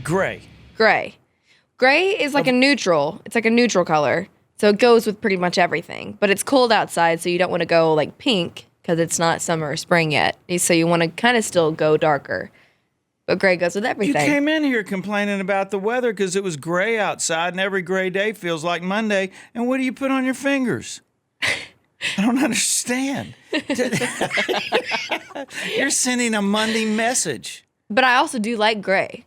Gray. Gray. Gray is like a neutral. It's like a neutral color. So it goes with pretty much everything. But it's cold outside, so you don't want to go like pink because it's not summer or spring yet. So you want to kind of still go darker. But gray goes with everything. You came in here complaining about the weather because it was gray outside, and every gray day feels like Monday. And what do you put on your fingers? I don't understand. You're sending a Monday message. But I also do like gray.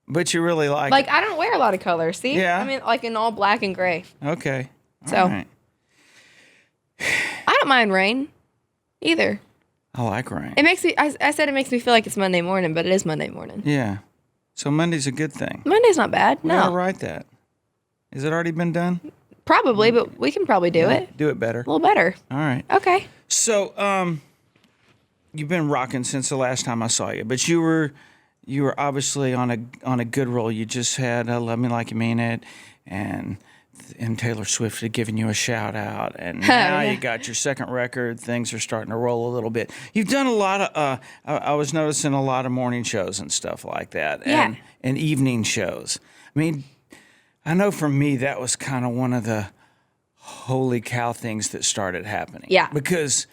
But you really like Like, it. I don't wear a lot of colors, see? Yeah. I mean, like in all black and gray. Okay. So, all right. I don't mind rain either. I like rain. It makes me, I said it makes me feel like it's Monday morning, but it is Monday morning. Yeah. So Monday's a good thing. Monday's not bad, We gotta no. write that. Has it already been done? Probably, but we can probably do it. Do it better. A little better. All right. Okay. So, you've been rocking since the last time I saw you, but you were obviously on a good roll. You just had "Love Me Like You Mean It," and Taylor Swift had given you a shout out, and now you got your second record. Things are starting to roll a little bit. You've done a lot of. I was noticing a lot of morning shows and stuff like that, and evening shows. I mean, I know for me that was kind of one of the holy cow things that started happening. Yeah, because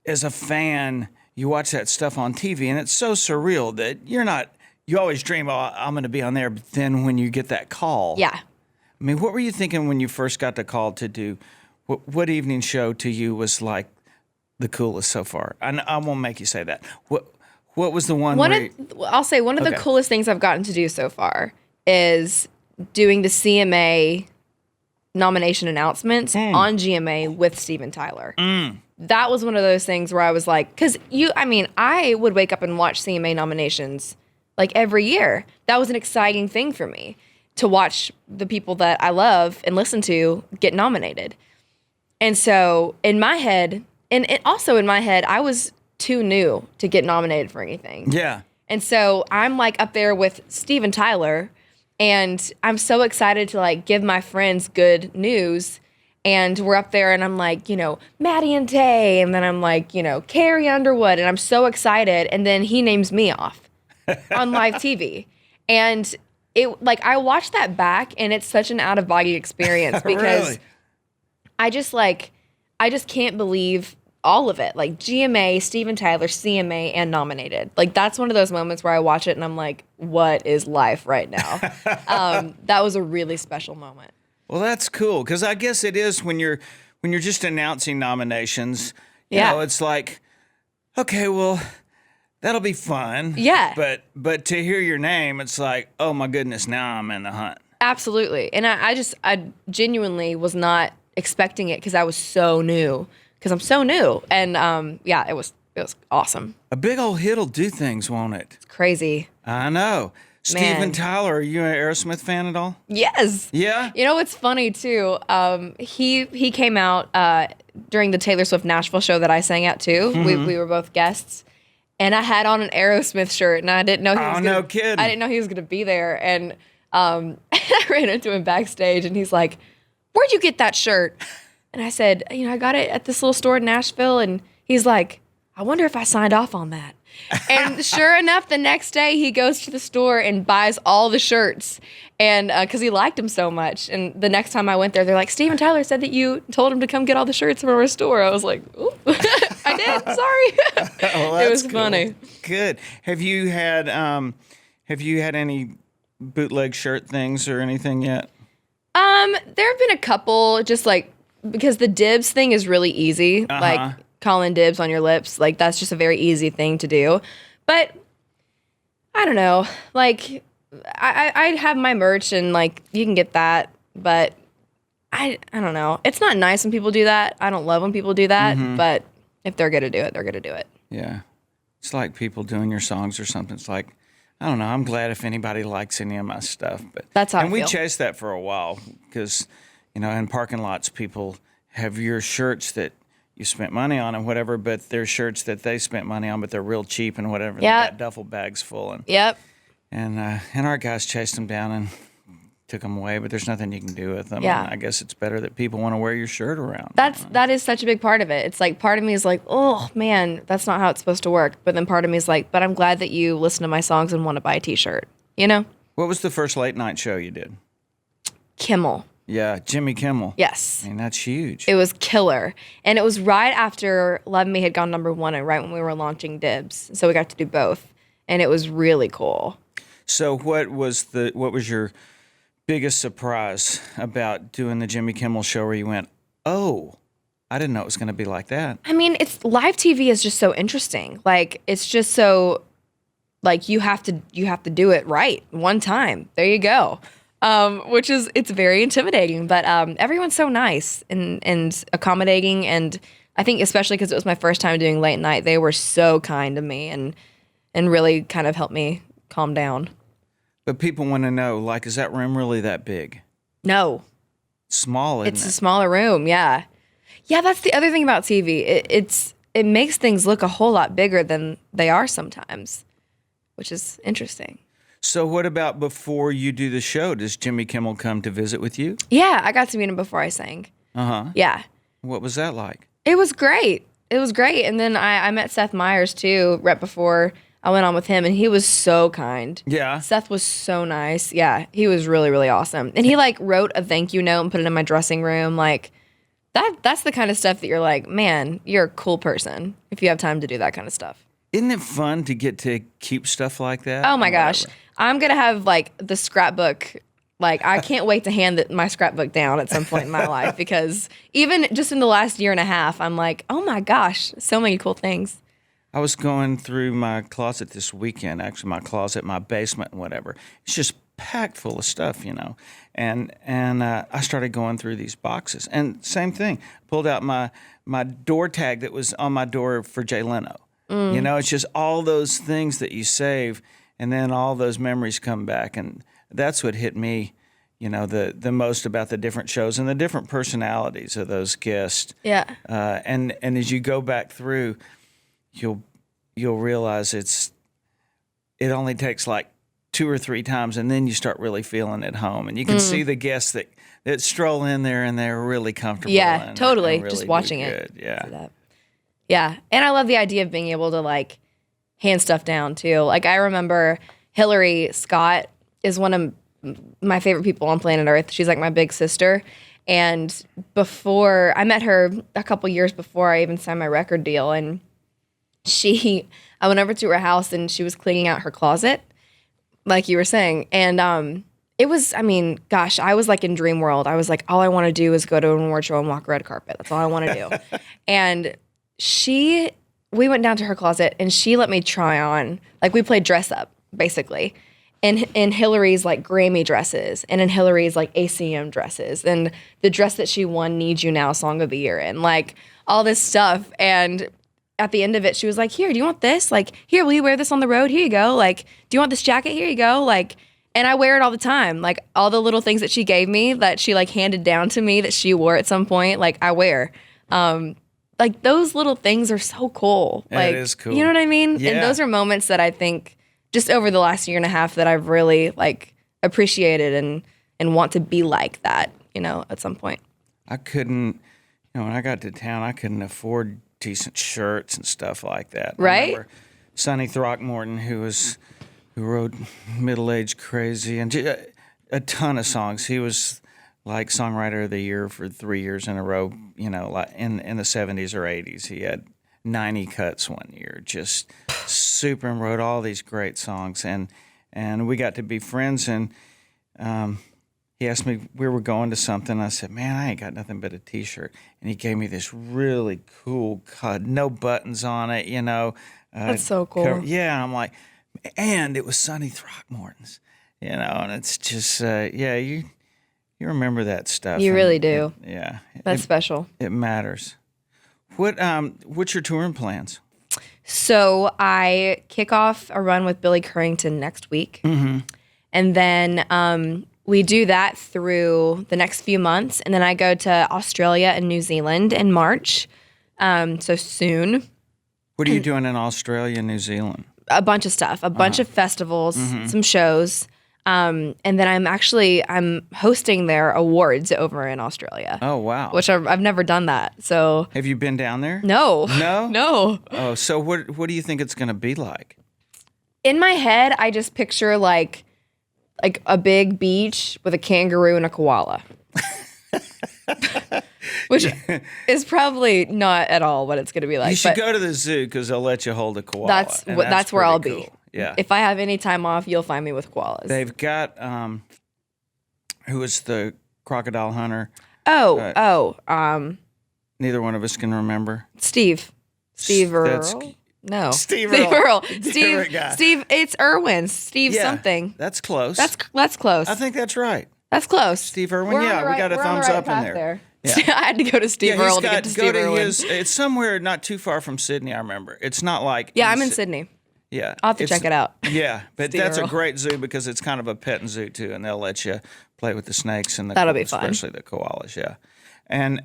as a fan, you watch that stuff on TV, and it's so surreal that you always dream, oh, I'm going to be on there, but then when you get that call. Yeah. I mean, what were you thinking when you first got the call to do, what evening show to you was like the coolest so far? I won't make you say that. What was the one I'll say one of the coolest things I've gotten to do so far is doing the CMA nomination announcements on GMA with Steven Tyler. That was one of those things where I was like, because I would wake up and watch CMA nominations like every year. That was an exciting thing for me to watch the people that I love and listen to get nominated. And so in my head, and also in my head, I was too new to get nominated for anything. Yeah. And so I'm like up there with Steven Tyler, and I'm so excited to like give my friends good news. And we're up there, and I'm like, Maddie and Tay, and then I'm like, Carrie Underwood, and I'm so excited. And then he names me off on live TV. And it, like, I watched that back, and it's such an out of body experience because Really? I just can't believe all of it. Like GMA, Steven Tyler, CMA, and nominated. Like that's one of those moments where I watch it and I'm like, what is life right now? That was a really special moment. Well, that's cool because I guess it is when you're just announcing nominations. You know, it's like, okay, well, that'll be fun. Yeah. But to hear your name, it's like, oh my goodness, now I'm in the hunt. Absolutely. And I genuinely was not expecting it because I was so new. Because I'm so new. And it was awesome. A big old hit'll do things, won't it? It's crazy. I know. Steven Tyler, are you an Aerosmith fan at all? Yes. Yeah? You know what's funny too? He came out during the Taylor Swift Nashville show that I sang at too. Mm-hmm. We were both guests. And I had on an Aerosmith shirt, and I didn't know no kidding. I didn't know he was gonna be there. And I ran into him backstage, and he's like, "Where'd you get that shirt?" And I said, I got it at this little store in Nashville. And he's like, I wonder if I signed off on that. And sure enough, the next day he goes to the store and buys all the shirts. And because he liked them so much. And the next time I went there, they're like, Steven Tyler said that you told him to come get all the shirts from our store. I was like, ooh, I did. Sorry. Well, it was cool. funny. Good. Have you had any bootleg shirt things or anything yet? There have been a couple, just like, because the dibs thing is really easy, like calling dibs on your lips, like that's just a very easy thing to do. But I don't know, like I have my merch and like you can get that, but I don't know. It's not nice when people do that. I don't love when people do that, but if they're gonna do it, they're gonna do it. Yeah, it's like people doing your songs or something. It's like, I don't know. I'm glad if anybody likes any of my stuff, but that's how. And we chased that for a while because, in parking lots, people have your shirts that you spent money on and whatever, but they're shirts that they spent money on, but they're real cheap and whatever. They got duffel bags full. And our guys chased them down and took them away, but there's nothing you can do with them. Yeah. And I guess it's better that people want to wear your shirt around. That is such a big part of it. It's like part of me is like, oh man, that's not how it's supposed to work. But then part of me is like, but I'm glad that you listen to my songs and want to buy a t-shirt. you know? What was the first late night show you did? Kimmel. Yeah, Jimmy Kimmel. Yes. I mean, that's huge. It was killer. And it was right after Love Me had gone #1 and right when we were launching Dibs. So we got to do both. And it was really cool. So what was your biggest surprise about doing the Jimmy Kimmel show where you went, oh, I didn't know it was going to be like that? I mean, it's live TV is just so interesting. Like, it's just so, like, you have to do it right one time. There you go. It's very intimidating, but everyone's so nice and accommodating, and I think especially because it was my first time doing late night, they were so kind to me and really kind of helped me calm down. But people want to know, like, is that room really that big? No. Small, isn't it? It's a smaller room, yeah. Yeah, that's the other thing about TV. It makes things look a whole lot bigger than they are sometimes, which is interesting. So what about before you do the show? Does Jimmy Kimmel come to visit with you? Yeah, I got to meet him before I sang. Uh-huh. Yeah. What was that like? It was great. It was great. And then I met Seth Meyers, too, right before I went on with him, and he was so kind. Yeah. Seth was so nice. Yeah, he was really, really awesome. And he, like, wrote a thank you note and put it in my dressing room. Like, that's the kind of stuff that you're like, man, you're a cool person if you have time to do that kind of stuff. Isn't it fun to get to keep stuff like that? Oh, my gosh. I'm going to have, like, the scrapbook. Like, I can't wait to hand my scrapbook down at some point in my life, because even just in the last year and a half, I'm like, oh, my gosh, so many cool things. I was going through my closet this weekend, actually my closet, my basement and whatever. It's just packed full of stuff, you know. And I started going through these boxes. And same thing, pulled out my door tag that was on my door for Jay Leno. You know, it's just all those things that you save, and then all those memories come back. And that's what hit me, you know, the most about the different shows and the different personalities of those guests. Yeah. And as you go back through, you'll realize it only takes like 2 or 3 times, and then you start really feeling at home, and you can see the guests that stroll in there and they're really comfortable. Yeah, and, totally. and really Just watching it. Yeah. Yeah. And I love the idea of being able to, like, hand stuff down too. Like, I remember Hillary Scott is one of my favorite people on planet Earth. She's like my big sister. And before I met her a couple years before I even signed my record deal, and I went over to her house and she was cleaning out her closet, like you were saying. And it was, I mean, gosh, I was like in dream world. I was like, all I want to do is go to an award show and walk a red carpet. That's all I want to do. And we went down to her closet and she let me try on, like, we played dress up basically. In Hillary's like Grammy dresses, and in Hillary's like ACM dresses, and the dress that she won Need You Now Song of the Year, and like all this stuff. And at the end of it, she was like, here, do you want this? Like, here, will you wear this on the road? Here you go. Like, do you want this jacket? Here you go. Like, and I wear it all the time. Like, all the little things that she gave me that she like handed down to me that she wore at some point, like I wear. Like, those little things are so cool. Yeah, like, it is cool. You know what I mean? Yeah. And those are moments that I think just over the last year and a half that I've really like appreciated and want to be like that, you know, at some point. I couldn't, you know, when I got to town, I couldn't afford decent shirts and stuff like that. Right? I remember Sonny Throckmorton, who wrote Middle Age Crazy and a ton of songs. He was like Songwriter of the Year for 3 years in a row, you know, like in the 70s or 80s. He had 90 cuts one year, just super, and wrote all these great songs. And we got to be friends, and he asked me, we were going to something. I said, man, I ain't got nothing but a T-shirt. And he gave me this really cool cut, no buttons on it, you know. That's so cool. Yeah, and I'm like, and it was Sonny Throckmorton's, you know, and it's just, yeah, you remember that stuff. You really do. Yeah. That's special. It matters. What's your touring plans? So I kick off a run with Billy Currington next week. Mm-hmm. And then we do that through the next few months. And then I go to Australia and New Zealand in March. So soon. What are you doing in Australia and New Zealand? A bunch of stuff, a bunch of festivals, some shows. And then I'm hosting their awards over in Australia. Oh, wow. Which I've never done that. So Have you been down there? no. No? No. Oh, so what do you think it's going to be like? In my head, I just picture like like a big beach with a kangaroo and a koala. Which is probably not at all what it's going to be like. You should go to the zoo because they'll let you hold a koala. That's where I'll cool. be. Yeah. If I have any time off, you'll find me with koalas. They've got who is the crocodile hunter? Neither one of us can remember. Steve Earl. No. Steve Earl. Steve. It's Irwin. Steve something. That's close. That's close. I think that's right. That's close. Steve Irwin. We got a thumbs up in there. Yeah. I had to go to Steve Earl to get to Steve Irwin. It's somewhere not too far from Sydney, I remember. It's not like... Yeah, I'm in Sydney. Yeah. I'll have to check it out. Yeah, but Steve that's Earl. a great zoo because it's kind of a petting zoo, too, and they'll let you play with the snakes and That'll be fun. especially the koalas, yeah. And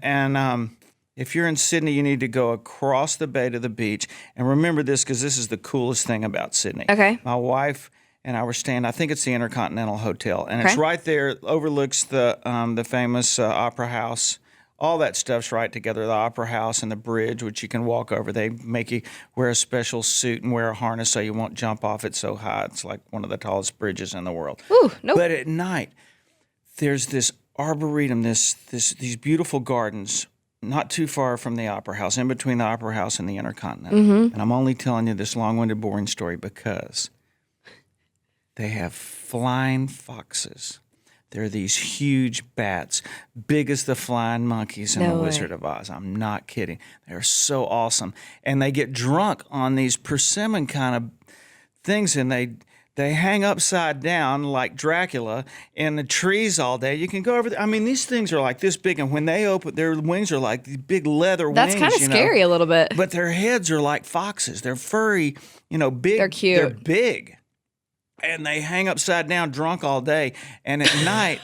if you're in Sydney, you need to go across the bay to the beach. And remember this because this is the coolest thing about Sydney. Okay. My wife and I were staying, I think it's the Intercontinental Hotel, and it's right there, overlooks the famous Opera House. All that stuff's right together, the Opera House and the bridge, which you can walk over. They make you wear a special suit and wear a harness so you won't jump off it so high. It's like one of the tallest bridges in the world. Ooh, nope. But at night, there's this arboretum, these beautiful gardens not too far from the Opera House, in between the Opera House and the Intercontinental. Mm-hmm. And I'm only telling you this long-winded, boring story because they have flying foxes. They're these huge bats, big as the flying monkeys in The Wizard of Oz. I'm not kidding. They're so awesome. And they get drunk on these persimmon kind of things, and they hang upside down like Dracula in the trees all day. You can go over there. I mean, these things are like this big, and when they open, their wings are like these big leather wings. That's kind of scary a little bit. But their heads are like foxes. They're furry, big. They're cute. They're big. And they hang upside down drunk all day. And at night,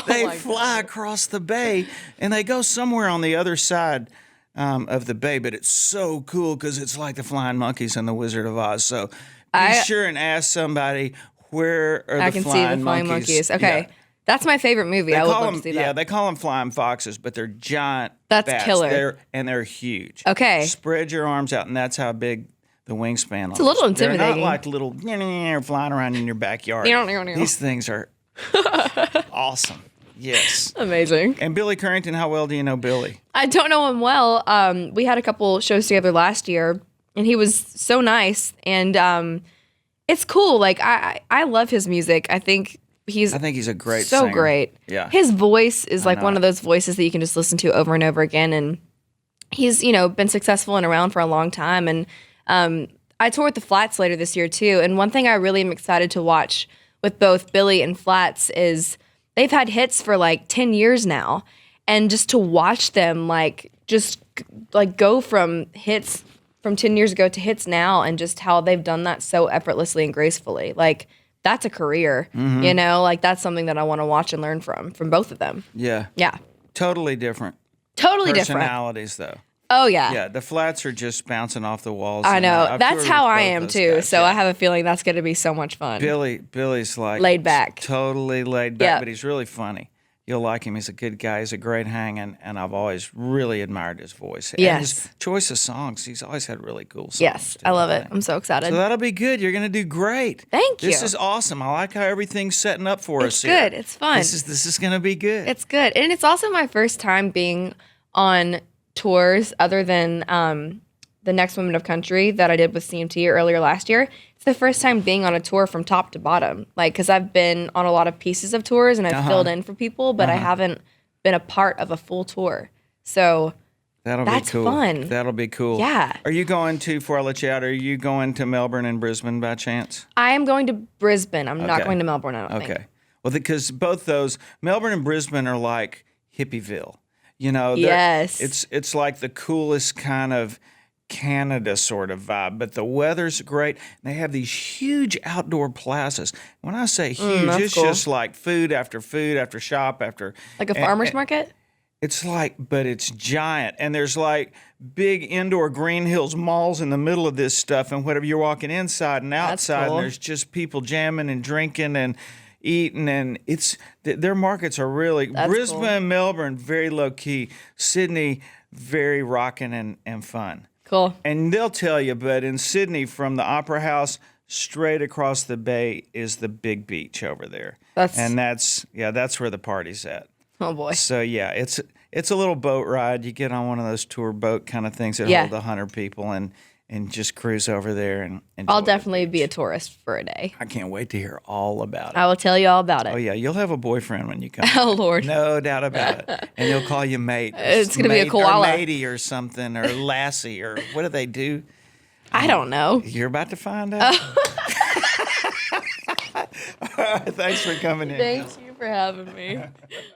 they fly across the bay, and they go somewhere on the other side of the bay. But it's so cool because it's like the flying monkeys in The Wizard of Oz. So be sure and ask somebody where are the flying monkeys. Okay. Yeah. That's my favorite movie. I would love to see that. Yeah, they call them flying foxes, but they're giant bats. Killer. They're huge. Okay. Spread your arms out, and that's how big the wingspan. It's a little intimidating. They're not like little flying around in your backyard. These things are awesome. Yes. Amazing. And Billy Currington, how well do you know Billy? I don't know him well. We had a couple shows together last year, and he was so nice. And it's cool. Like, I love his music. I think he's a great so singer. great. Yeah. His voice is like one of those voices that you can just listen to over and over again. And he's, been successful and around for a long time. And I tour with the Flats later this year too, and one thing I really am excited to watch with both Billy and Flats is they've had hits for like 10 years now, and just to watch them go from hits from 10 years ago to hits now, and just how they've done that so effortlessly and gracefully, like that's a career, like that's something that I want to watch and learn from both of them. Yeah. Yeah. Totally different. Personalities though. Oh, yeah. Yeah, the Flats are just bouncing off the walls. I know. That's how I am, too. Guys. So I have a feeling that's going to be so much fun. Billy's like... laid back. Totally laid back, but he's really funny. You'll like him. He's a good guy. He's a great hang, and I've always really admired his voice. Yes. And his choice of songs. He's always had really cool songs. Yes, I love it. I'm so excited. So that'll be good. You're going to do great. Thank you. This is awesome. I like how everything's setting up for us here. It's good. It's fun. This is going to be good. It's good. And it's also my first time being on tours other than the Next Women of Country that I did with CMT earlier last year. It's the first time being on a tour from top to bottom. Like, because I've been on a lot of pieces of tours and I've filled in for people, but I haven't been a part of a full tour. So that's be cool. Fun. That'll be cool. Yeah. Are you going to, before I let you out, are you going to Melbourne and Brisbane by chance? I am going to Brisbane. I'm not going to Melbourne, I don't think. Okay. Well, because both those, Melbourne and Brisbane are like Hippieville. Yes. It's like the coolest kind of Canada sort of vibe, but the weather's great. They have these huge outdoor plazas. When I say huge, it's cool. Just like food after shop after. Like a farmer's market? It's like, but it's giant. And there's like big indoor Green Hills malls in the middle of this stuff. And whatever you're walking inside and outside, and there's just people jamming and drinking and eating, and their markets are really Brisbane, cool. Melbourne, very low key. Sydney, very rocking and fun. Cool. And they'll tell you, but in Sydney, from the Opera House straight across the bay is the big beach over there. That's where the party's at. Oh boy. So yeah, it's a little boat ride. You get on one of those tour boat kind of things that hold 100 people and just cruise over there and enjoy I'll definitely be a tourist for a day. I can't wait to hear all about it. I will tell you all about it. Oh yeah, you'll have a boyfriend when you come. Oh Lord, no doubt about it. And he'll call you mate. It's gonna be a koala, or matey, or something, or lassie, or what do they do? I don't know. You're about to find out. All right, thanks for coming in. Thank you for having me.